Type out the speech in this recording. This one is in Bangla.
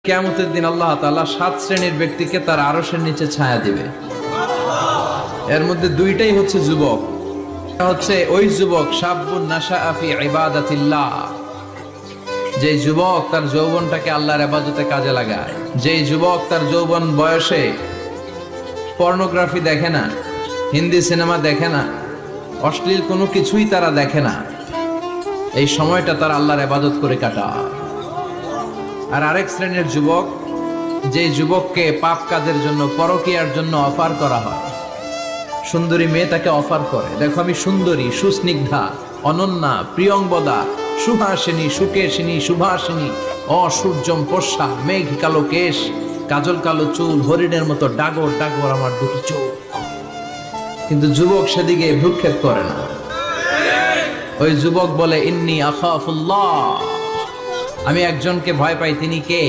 কিয়ামতের দিন আল্লাহ তাআলা 7 শ্রেণীর ব্যক্তিকে তার আরশের নিচে ছায়া দিবে। এর মধ্যে দুইটাই হচ্ছে যুবক। হচ্ছে ওই যুবক শাবুন নাশাআ ফি ইবাদাতিল্লাহ, যে যুবক তার যৌবনটাকে আল্লাহর ইবাদতে কাজে লাগায়, যে যুবক তার যৌবন বয়সে পর্নোগ্রাফি দেখে না, হিন্দি সিনেমা দেখে না, অশ্লীল কোনো কিছুই তারা দেখে না, এই সময়টা তারা আল্লাহর ইবাদত করে কাটায়। আর আরেক শ্রেণীর যুবক, যে যুবককে পাপ কাজের জন্য, পরকীয়ার জন্য অফার করা হয়। সুন্দরী মেয়ে তাকে অফার করে, দেখো আমি সুন্দরী, সুস্নিগ্ধা, অনন্যা, প্রিয়ংবদা, সুহাসিনী, সুকেশিনী, সুভাসিনী, অসূর্যম পোষা, মেঘ কালো কেশ, কাজল কালো চুল, হরিণের মতো ডাগর ডাগর আমার দুটি চোখ। কিন্তু যুবক সেদিকে ভ্রুক্ষেপ করে না। ওই যুবক বলে ইন্নী আখাফুল্লাহ, আমি একজনকে ভয় পাই, তিনি কে?